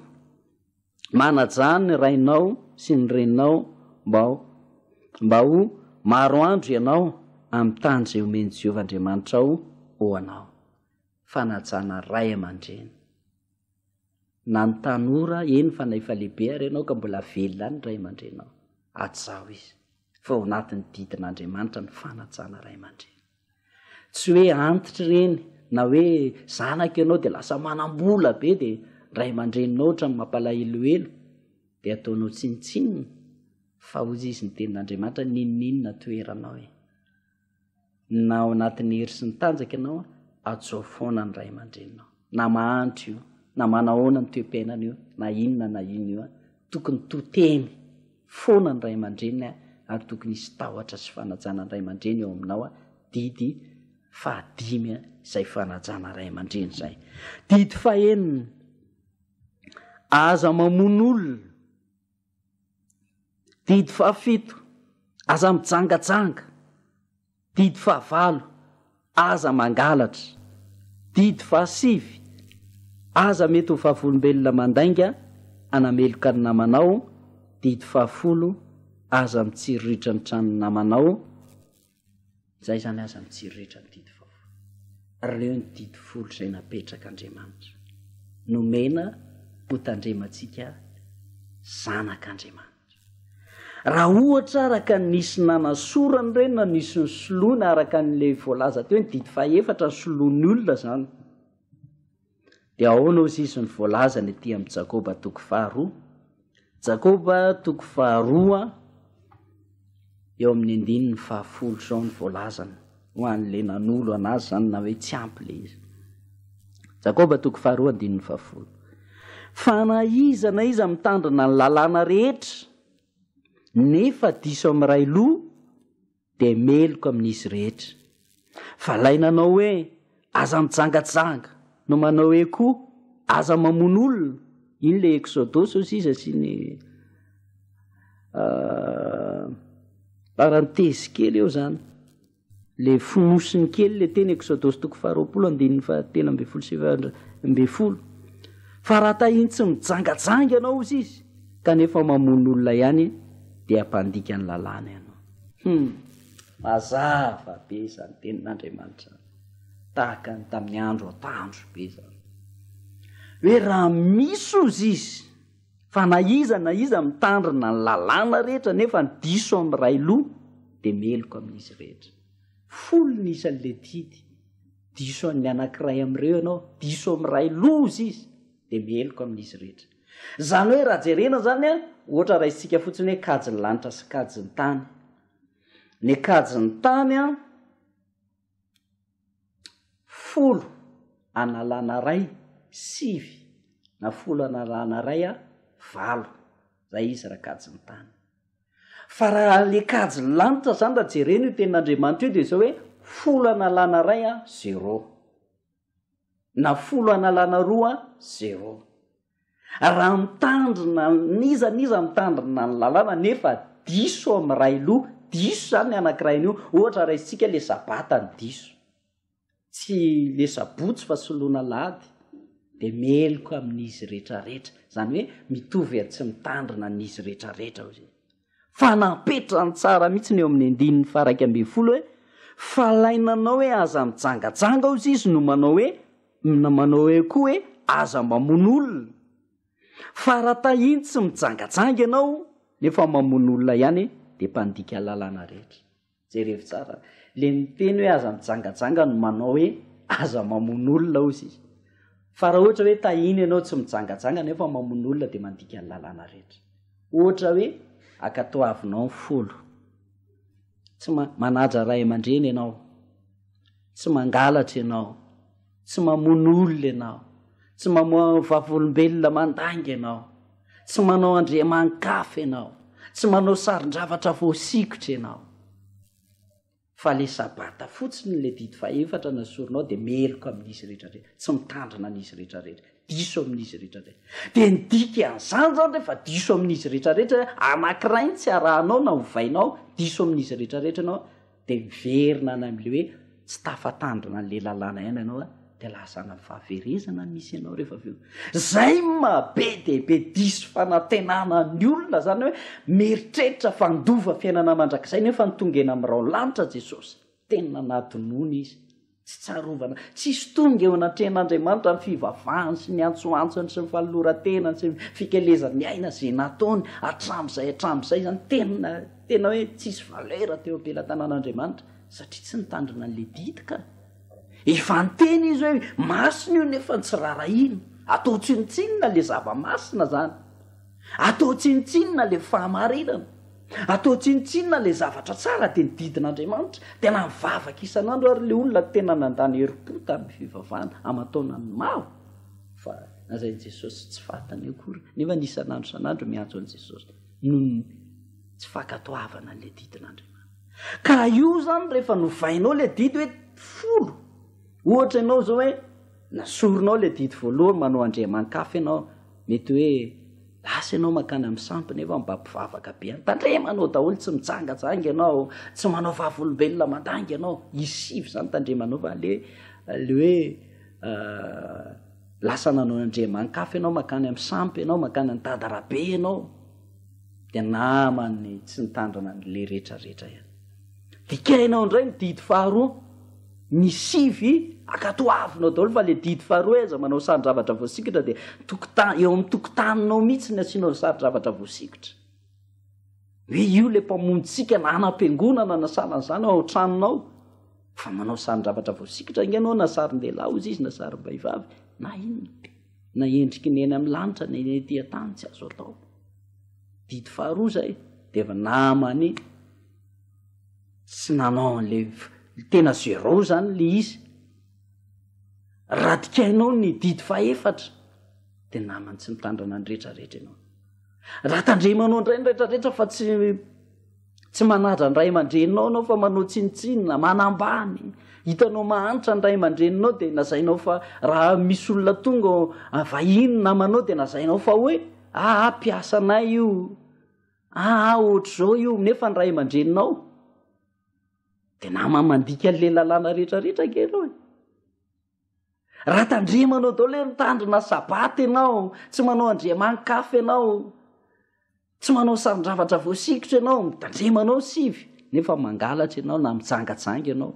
B: manajany ny rainao sy ny reninao mba ho maro andro ianao amin'ny tany zay omeny Jehovah Andriamanitra ao ho anao fanajana ray aman-dreny na ny tanora eny fa na efa lehibe ary ianao ka mbola velona any ray aman-drenao atao izy fa ao anatin'ny didin'Andriamanitra ny fanajana ray aman-dreny tsy hoe antitra reny na hoe zanaka ianao de lasa manam-bola be de ray aman-dreninao ohatra ny mampalahelohelo de ataonao tsinitsinina fa ozy izy ny tenin'Andriamanitra ninninona toeranao na ao anatin'ny hery sy ny tanjaka ianao atsao foana ny ray aman-dreninao na mahantra io na manahoana ny toe-piainana io na inona na ino io tokony totemy foana ny ray aman-dreniny ary tokony hisy tahotra sy fanajana ny ray aman-dreny eo aminao didy fahadimy izay fanajana ray aman-dreny zay didy fahenina aza mamono olona didy fahafito aza mijangajanga didy fahavalo aza mangalatra didy fahasivy aza mety ho fahavolombelona mandainga anameloka ny namanao didy fahafolo aza mitsiriritra ny tranony namanao zay zany aza mitsiriritra ny didy fahafolo reo ny didy folo zay napetraka Andriamanitra nomena ho tandremantsika zanak'Andriamanitra raha ohatra araka nisy nanasorany reny na nisy ny soloana araka n'le voalaza teo ny didy faefatra ny soloany olona zany de ahoana ozy izy ny voalaza ny ety amin'ny Jakoba toko faharoa Jakoba toko faharoa eo amin'ny andininy fahafolo zao ny voalazany ho an'le nanolo anazy zany na hoe tsy ampy le izy Jakoba toko faharoa andininy fahafolo fa na iza mitandrina ny lalàna rehetra nefa diso amin'ny ray loha de meloko amin'izy rehetra fa lainanao hoe aza mijangajanga no manao hoe koa aza mamono olona iny le Exodus ozy izy sy ny parenthèse kely eo zany le fonosiny kely le teny Exodus toko faharoapolo andininy fahatelo amby folo sivy amby folo fa raha tahiny tsy mijangajanga ianao ozy izy kanefa mamono olona ihany de ampandika ny lalàna ianao mazava be zany tenin'Andriamanitra tahaka ny tamin'ny andro atandro be zany hoe raha misy ozy izy fa na iza mitandrina ny lalàna rehetra nefa ny diso amin'ny ray loha de meloko amin'izy rehetra folo nisan'le didy diso ny anankiray am'ireo ianao diso amin'ny ray loha ozy izy de meloko amin'izy rehetra zany hoe raha jerena zany ohatra raha isika fotsiny hoe kajy ny lanitra sy kajy ny tany ny kajy ny tany folo analana ray sivy na folo analana ray valo zay izy raha kajy ny tany fa raha le kajy ny lanitra zany raha jerena io tenin'Andriamanitra io de zao hoe folo analana ray 0 na folo analana roa 0 raha mitandrina niza mitandrina ny lalàna nefa diso amin'ny ray loha diso zany ny anankiray io ohatra raha isika le sabata ny diso tsy le sabotsy fa soloana lahady de meloko amin'izy rehetrarehetra zany hoe mitovy tsy mitandrina n'izy rehetrarehetra ozy fa napetra ny tsara mihitsy ny eo amin'ny andininy faraka amby folo hoe fa lainanao hoe aza mijangajanga ozy izy no manao hoe koa hoe aza mamono olona fa raha tahiny tsy mijangajanga ianao nefa mamono olona ihany de mpandika lalàna rehetra jerevy tsara le miteny hoe aza mijangajanga no manao hoe aza mamono olona ozy izy fa raha ohatra hoe tahiny ianao tsy mijangajanga nefa mamono olona dia mandika ny lalàna rehetra ohatra hoe akatoavinao ny folo tsy manaja ray aman-dreny ianao tsy mangalatra ianao tsy mamono olona ianao tsy mamoa vavolombelona mandanga ianao tsy manao andriaman-kafa ianao tsy manao sarin-javatra voasikotra ianao fa le sabata fotsiny le didy faefatra nasorinao dia meloka amin'izy rehetrarehetra tsy mitandrina an'izy rehetrarehetra diso amin'izy rehetrarehetra dia nidika an'izany zany rehefa diso amin'izy rehetrarehetra anankiray tsy arahanao na hovainao diso amin'izy rehetrarehetra ianao dia miverina any amin'le hoe tsy tafatandrina an'le lalàna ihany ianao dia lasana fahaverezana misy ianao rehefa aveo zay mabe dehibe diso fanantenana ny olona zany hoe mieritreritra fandova fiainana mandrakizay nefa nitonga eny amin'nyrao lanitra jesosy tena natonona izy tsy tsarovana tsisy tonga eo anatrehan'andriamanitra ny fivavahany sy ny antsoantsony sy ny falolorantenany sy fikelezany aina zay nataony atram'izay zany tena hoe tsisy valera teo ampelantanan'andriamanitra satria tsy nitandrina n'le didika efa nteny izy hoe masina io nefa tsy rarahina atao tsinitsinina le zava-masina zany atao tsinitsinina le fahamarinana atao tsinitsinina le zavatra tsara dia nididin'andriamanitra tena mivavaka isan'andro ary le olona tena nandany herim-po tamin'ny fivavahana amataona ny mavo fa nazay jesosy tsy fatany akory nefa nisan'andro isan'andro miantso an' jesosy no tsy fakatoavana le didin'andriamanitra ka io zany rehefa novainao le didy hoe folo ohatra ianao zao hoe nasorinao le didy voalohany manao andriaman-kafa ianao mety hoe lasa ianao makany amin'ny sampy nefa mbampivavaka be any tandremanao daholo tsy mijangajanga ianao tsy manao vavolombelona mandanga ianao isivy zany tandremanao fa le hoe lasa nanao andriaman-kafa ianao makany amin'ny sampy ianao makany any dadarabe ianao dia namany tsy nitandrina n'le rehetrarehetra ihany dikainao indray ny didy faharoa ny sivy akatoavinao daholo fa le didy faharoa eza manao sarin-javatra voasikotra dia eo amin'ny tokotaninao mihitsy ny asianao sarin-javatra voasikotra hoe io le mpamonjitsika na anam-piangonana na salan'izany ao an-tranonao fa manao sarin-javatra voasikotra inganao na sarin-dehilahy ozy izy na sarim-behivavy na inona na endriky ny eny amin'ny lanitra na eny etỳ an-tany tsy azo atao didy faharoa zay dia efa namany sy nanao an'le tena zéro zany le izy radikainao ny didy faefatra dia namany tsy mitandrina ny rehetrarehetra ianao raha tandremanao indray ny rehetrarehetra fa tsy manadra ny ray aman-dreninao anao fa manao tsinitsinina manambany hitanao mahanitra ny ray aman-dreninao dia nazainao fa raha misy olona tonga vahiny namanao dia nazainao fa hoe mpiasanay io ohatr'izao io nefa ny ray aman-dreninao dia nama mandika n'le lalàna rehetrarehetra ankehitrao raha tandremanao dao le mitandrina sabata ianao tsy manao andriaman-kafa ianao tsy manao sarin-javatra voasikotra ianao mitandremanao sivy nefa mangalatra ianao na mijangajanga ianao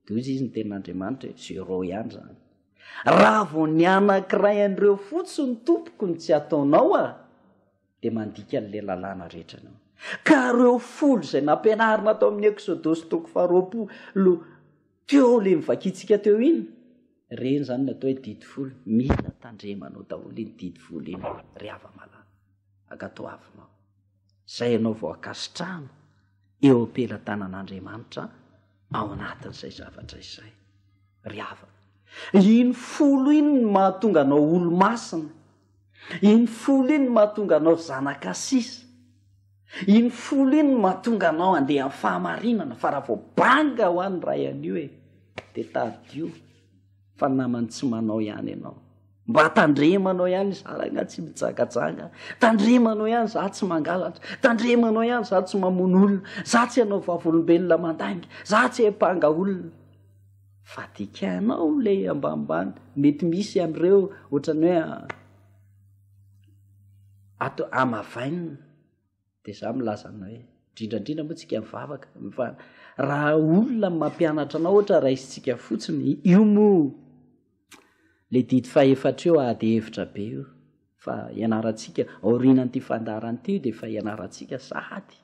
B: dia ozy izy ny ten'andriamanitra zéro ihany zany raha vao ny anankiray an'ireo fotsiny tompoko ny tsy ataonao dia mandika n'le lalàna rehetra ianao ka reo folo izay nampianarina tao amin'ny eksodosy toko faharoapolo teo le mivakitsika teo iny reny zany natao hoe didy folo mila tandremanao daholo iny didy folo iny ry ava-malala akatoavinao zay ianao vao akasitrahana eo ampelantanan'andriamanitra ao anatin'izay zavatra izay ry ava iny folo iny no mahatonga anao olo-masina iny folo iny no mahatonga anao zanakasisa iny folo iny no mahatonga anao andeha amin'ny fahamarinana fa raha vao banga ho any ray an'io dia tadio fa namany tsy manao ihany ianao mba tandremanao ihany zarana tsy mijangajanga tandremanao ihany za tsy mangalatra tandremanao ihany za tsy mamono olona za tsy hanao vavolombelona mandanga za tsy hampanga olona fa dikainao le ambanimbany mety misy amin'ireo ohatrany hoe amavainina dia za milazana hoe indrindrandrindra moa tsika mivavaka fa raha olona mampianatra anao ohatra raisitsika fotsiny io moa le didy faefatra eo ady hevitra be io fa ianarantsika aorinan'ity fandaran'ity dia fa ianarantsika sahady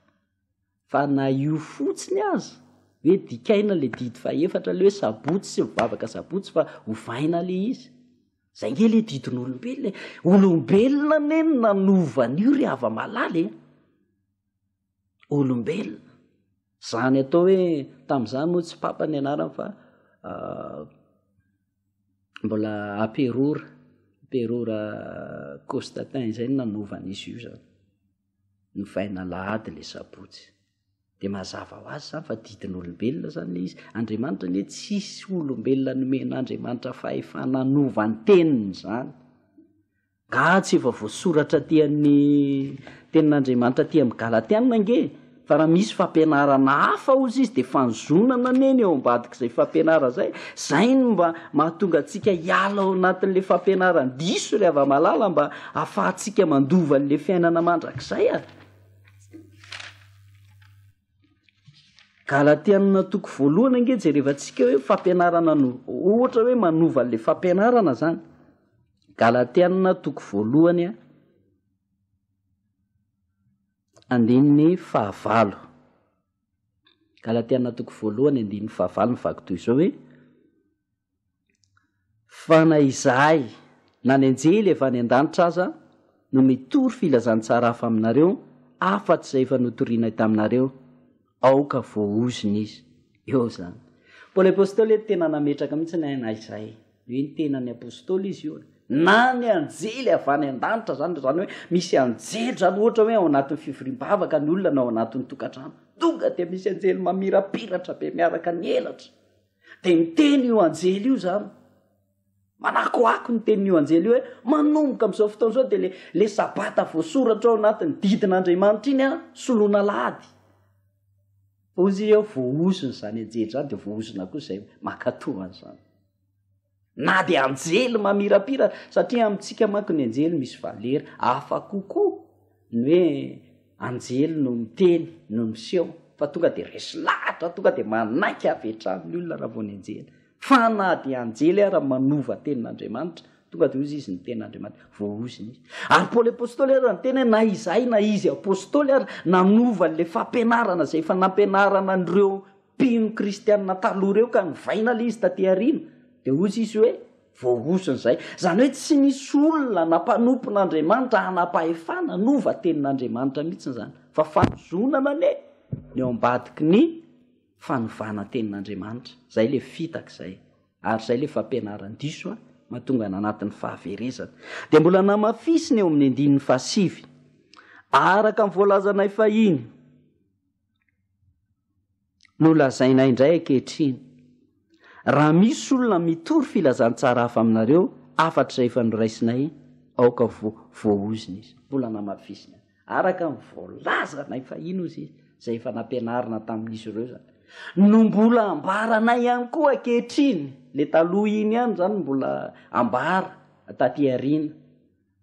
B: fa na io fotsiny azy hoe dikaina le didy faefatra le hoe sabotsy sy mivavaka sabotsy fa hovaina le izy zay nge le didin'olombelona olombelona neny nanovan'io ry ava-malala olombelona zany atao hoe tam'izany moa tsy papa ny anarany fa mbola aperora Constantin zay nanovan'izy io zany novaina lahady le sabotsy de mazava ho azy zany fa didin'olombelona zany le izy Andriamanitra ny hoe tsisy olombelona nomen'Andriamanitra fahefana hanova ny teniny zany ka tsy efa voasoratra tian'ny tenin'Andriamanitra ty amin'ny Galatiana nge fa raha misy fampianarana hafa ozy izy de fanzonana neny eo ambadik'izay fampianarana zay no mba mahatonga atsika hiala ao anatin'le fampianarana diso ry ava-malala mba ahafahantsika mandova an'le fiainana mandrak'izay Galatiana toko voalohany ange jerevantsika hoe fampianarana ohatra hoe manova an'le fampianarana zany Galatiana toko voalohany andininy fahavalo Galatiana toko voalohany andininy fahavalo mivaky toy izao hoe fa na izahay na ny anjely efa any an-danitra aza no mitory filazantsara hafa aminareo afa-tsy izay efa notoriana taminareo aoka voaoziny izy eo zany Paoly apôstôly tena nametraka mihitsy na izahay hoe ny tenany apôstôly izy io na ny anjely avy any an-danitra zany hoe misy anjely zany ohatra hoe ao anatin'ny fivoriam-bavaka ny olona na ao anatin'ny tokantrano tonga de misy anjely mamirapiratra be miaraka ny elatra de miteny io anjely io zany manakoako ny tenin'io anjely io hoe manomboka am'izao fotoana zao de le sabata voasoratra ao anatin'ny didin'Andriamanitra iny soloana lahady ozy eo voaozony zany anjely zany de voaozona koa zay makatohany zany na de anjely mamirapira satria amintsika manko ny anjely misy valera hafa kokoa ny hoe anjely no miteny no miseho fa tonga de resy lahatra tonga de manaiky avetrany olona raha vao ny anjely fa na de anjely raha manova tenin'Andriamanitra tonga de ozy izy ny tenin'Andriamanitra voaoziny izy ary Paoly apôstôly raha ny teny na izahay na izy apôstôly ary nanova le fampianarana zay efa nampianarana an'ireo mpino kristianina taloha reo ka nivaina le izy taty aoriana de ozy izy hoe voaoziny zay zany hoe tsy misy olona nampanompon'Andriamanitra hanapahefana nova tenin'Andriamanitra mihitsy zany fa fanozonana le ny ao ambadiky ny fanovana tenin'Andriamanitra zay le fitak'izay ary zay le fampianaran-diso mahatonga ny anatin'ny fahaverezana de mbola namafisiny eo amin'ny andininy fahasivy araka ny voalazanay fahiny no lazainay indray ankehitriny raha misy olona mitory filazantsara hafa aminareo afatr' izay efa noraisinay aoka voaoziny izy mbola namafisiny araka ny voalazanay fahiny ozy izy zay efa nampianarina tamin'izy ireo zany no mbola ambaranay ihany koa ankehitriny le taloha iny ihany zany mbola ambara taty aoriana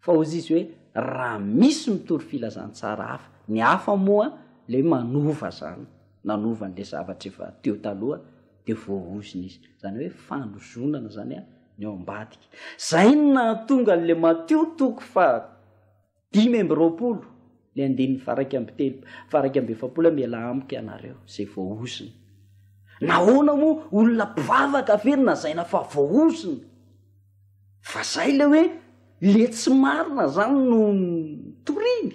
B: fa ozy izy hoe raha misy mitory filazantsara hafa ny hafa moa le manova zany nanova n'le zavatra efa teo taloha de voaoziny izy zany hoe fanozonana zany ny ao ambadika zay nahatonga le Mateo toko fa 5:20 le andininy faraky amby efapolo miala amiko ianareo zay voaoziny nahoana moa olona mpivavaka verina zaina fa voaoziny fa zay le hoe le tsy marina zany no toriny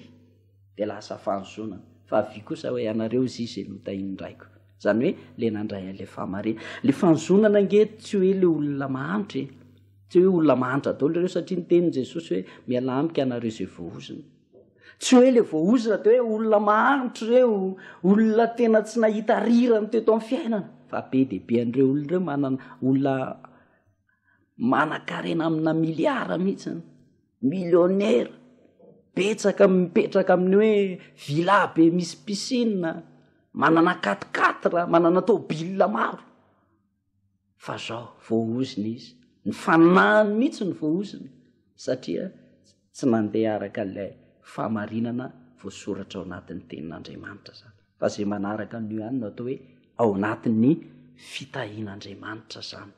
B: de lasa fanozonana fa avy kosa hoe ianareo zay notahindraiko zany hoe le nandray an'le fahamarina le fanozonana nge tsy hoe le olona mahantra tsy hoe olona mahantra daholo reo satria ny tenin' Jesosy hoe miala amiko ianareo zay voaoziny tsy hoe le voaozina de hoe olona mahantra reo olona tena tsy nahita rirany teto amin'ny fiainana fa be de be an'ireo olona reo manana olona manan-karena amina miliara mihitsy milionnaire betsaka mipetraka amin'ny hoe villa be misy piscine manana 4x4 manana tôbila maro fa zao voaoziny izy ny fanahany mihitsy ny voaoziny satria tsy mandeha araka ilay fahamarinana voasoratra ao anatin'ny tenin'Andriamanitra zany fa zay manaraka n'io ihany no atao hoe ao anatin'ny fitahian'Andriamanitra zany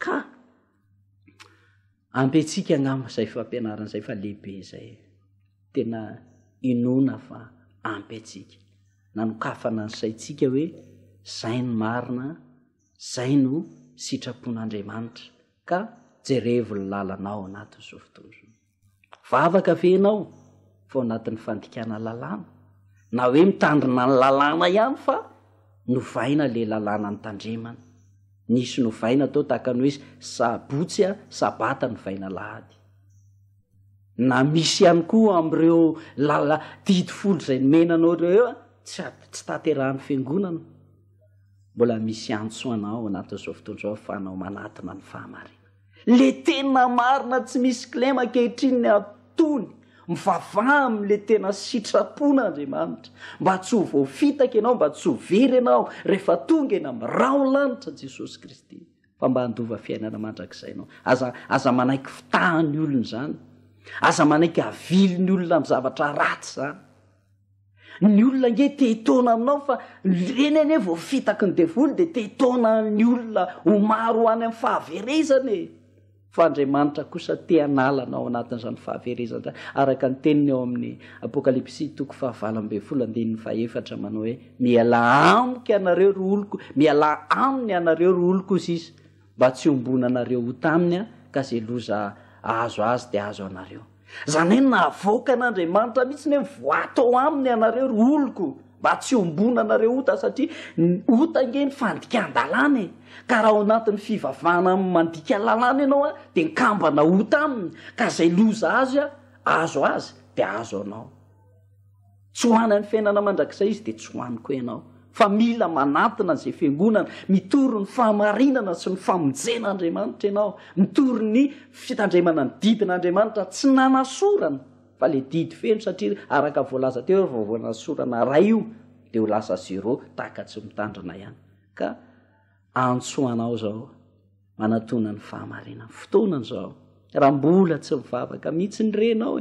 B: ka ampetsika angamba zay fampianarana zay fa lehibe zay tena inona fa ampetsika nanokafana ny saitsika hoe zay no marina, zay no sitrapon'Andriamanitra. Ka jerevo ny lalanao anatin'izao fotoana izao. Vavaka venao fa anatin'ny fandikana lalàna, na hoe mitandrina ny lalàna ihany fa novaina le lalàna ny tandremana. Nisy novaina tao tahaka ny hoe sabotsy sabata novaina lahady. Na misy ihany koa am'ireo didy folo izay nomenanao ireo tsy taterahan'ny fiangonana. Mbola misy antsoanao anatin'izao fotoana izao ahafahanao manatina ny fahamarina. Le tena marina tsy misy kilema ankehitriny ny atony mivavaha amin'le tena sitrapon'Andriamanitra, mba tsy ho voafitaka ianao, mba tsy ho very ianao rehefa tonga eny amin'ny raolanitra Jesosy Kristy, fa mba handova fiainana mandrakizay ianao. Aza manaiky fitahan'ny olona izany, aza manaiky aviliny olona amin'ny zavatra ratsy izany. Ny olona nge te-taona aminao fa reny ane voafitaky ny devoly dia te-taona ny olona ho maro ho any amin'ny fahaverezany. Fa Andriamanitra kosa te analanao anatin'izany fahaverezana. Araka ny teniny eo amin'ny Apokalipsy 4:24 manao hoe miala amiko ianareo ry oloko, miala aminy ianareo ry oloko izy mba tsy hombona anareo ho taminy ka izay loza azo azy dia azo anareo. Zany hoe navoaka an'Andriamanitra mihitsy ny voatao aminy ianareo ry oloko mba tsy hombona anareo ota, satria ota nge ny fandikan-dalàna ka raha ao anatin'ny fivavahana amin'ny mandika lalàna ianao dia nkambana ota aminy ka izay loza azy azo azy dia azo anao. Tsy hoanany fiainana mandrakizay izy dia tsy hoany koa ianao. Fa mila manatina izay fiangonana, mitory ny fahamarinana sy ny famonjen'Andriamanitra ianao, mitory ny fitandremana ny didin'Andriamanitra tsy nanasorana fa le didy feno, satria araka voalaza teo vao nasorana ray io dia ho lasa zero tahaka tsy mitandrina ihany. Ka antsoanao zao manatona ny fahamarinana fotoana izao, raha mbola tsy mivavaka mihitsy ny renao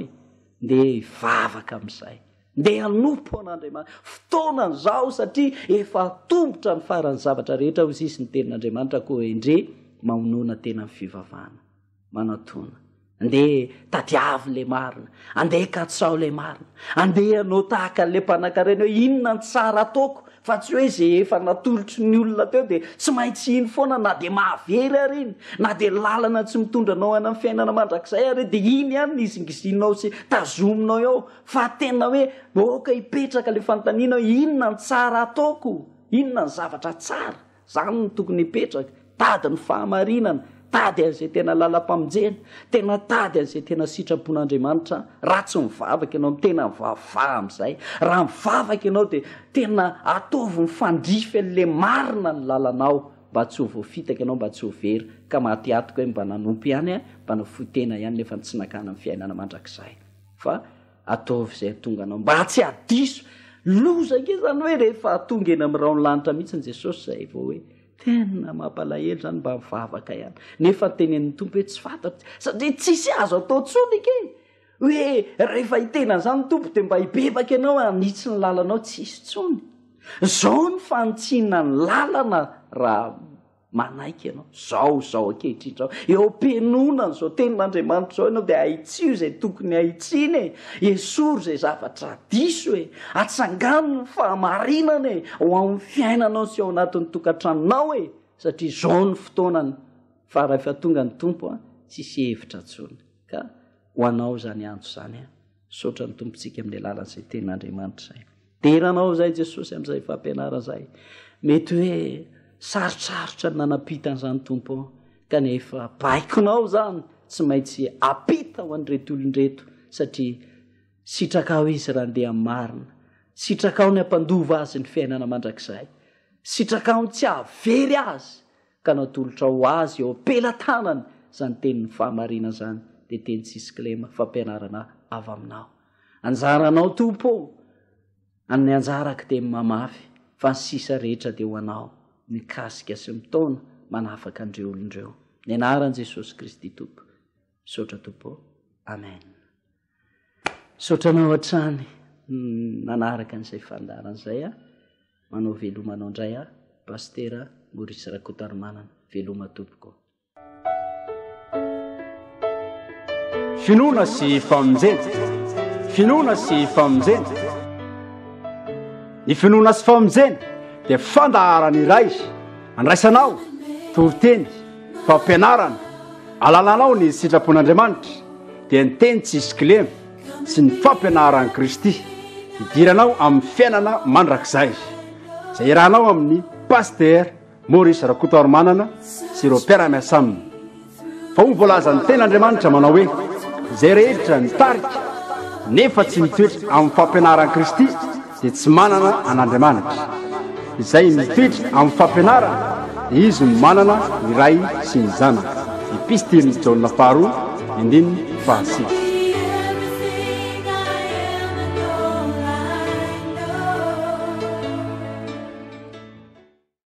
B: dia vavaka amin'izay, ndeha hanompo an'Andriamanitra fotoana izao, satria efa tombotra ny faran'ny zavatra rehetra ho sisy ny tenin'Andriamanitra koa endre mamonoana tena ny fivavahana. Manatona andeha tadiavy le marina, andeha katsao le marina, andeha anao tahaka le mpanan-karena hoe inona ny tsara ataoko, fa tsy hoe izay efa natolotry ny olona teo dia tsy maintsy iny foana, na dia mahavery ary iny, na dia lalana tsy mitondra anao any amin'ny fiainana mandrakizay ary dia iny ihany ny izingizinao sy tazominao eo, fa tena hoe oka hipetraka le fanontaniana hoe inona ny tsara ataoko, inona ny zavatra tsara, zany no tokony hipetraka. Tady ny fahamarinana, tady an'izay tena lalam-pamonjena, tena tady an'izay tena sitrapon'Andriamanitra. Raha tsy mivavaka ianao tena mivavaha amin'izay, raha mivavaka ianao dia tena ataovy mifandrify an'le marina ny lalanao, mba tsy ho voafitaka ianao, mba tsy ho very ka maty atoko hoe mba nanompo ihany mba nafotena ihany nefa tsy nakana amin'ny fiainana mandrakizay. Fa ataovy izay tonga anao mba tsy hadiso loza ke zany hoe rehefa tonga eny amin'ny raony lanitra mihitsy ny Jesosy zay vao hoe tena mampalahelo zany mba mivavaka ihany, nefa tenen'ny tompo hoe tsy fantatro, satria tsisy azo atao tsony ke hoe rehefa hitena zany ny tompo dia mba hibebaka ianao hanitsy ny lalanao, tsisy tsony. Zao ny fantsiana ny lalana raha manaiky ianao, zao ankehitriny zao eo am-pianonana zao tenin'Andriamanitra zao ianao dia haitsio izay tokony haitsiny, esory izay zavatra diso, atsangano ny fahamarinana ho amin'ny fiainanao sy ao anatin'ny tokantranonao, satria zao ny fotoanany. Fa rehefa tonga ny tompo tsisy hevitra tsony. Ka ho anao zany antso zany saotra ny tompontsika amin'ilay lalan'izay tenin'Andriamanitra izay. Deranao zay Jesosy amin'izay fampianarana izay. Mety hoe sarotsarotra ny nanampitan'izany tompo kanefa baikonao zany tsy maintsy apita ho an'reto olon-dreto, satria sitrakao izy raha andeha marina, sitrakao ny ampandova azy ny fiainana mandrakizay, sitrakao ny tsy havery azy ka natolotra ho azy eo ampelantanany zany tenin'ny fahamarinana zany dia teny tsisy kilema fampianarana avy aminao. Anjaranao tompo amin'ny anjaraka dia mamafy, fa ny sisa rehetra dia ho anao mikasika sy mitaona manafaka andreo olondreo. Ny anaran'i Jesosy Kristy tompo, saotra tompo, amen. Saotranao hatrany nanaraka n'izay fandarana izay manao velomanao indray Pastera Maurice Rakotaromanana, veloma tompoko.
A: Finoana sy famonjena, finoana sy famonjena. Ny finoana sy famonjena dia fandaharana iray andraisanao toriteny fampianarana alalanao ny sitrapon'andriamanitra dia nyteny tsisy kilemy sy ny fampianaran'i Kristy idiranao amin'ny fiainana mandrakizay. Izay irahanao amin'ny paster Maurice Rakotoarimanana sy ireo mpiara-miasa aminy. Fa ho voalaza ny ten'Andriamanitra manao hoe izay rehetra nitarika nefa tsy mitoetra amin'ny fampianaran'i Kristy dia tsy manana an'Andriamanitra. Izay mitoetra amin'ny fampianarana dia izy no manana ny Ray sy ny Zanaka. Epistily Jaona faharoa 9:6.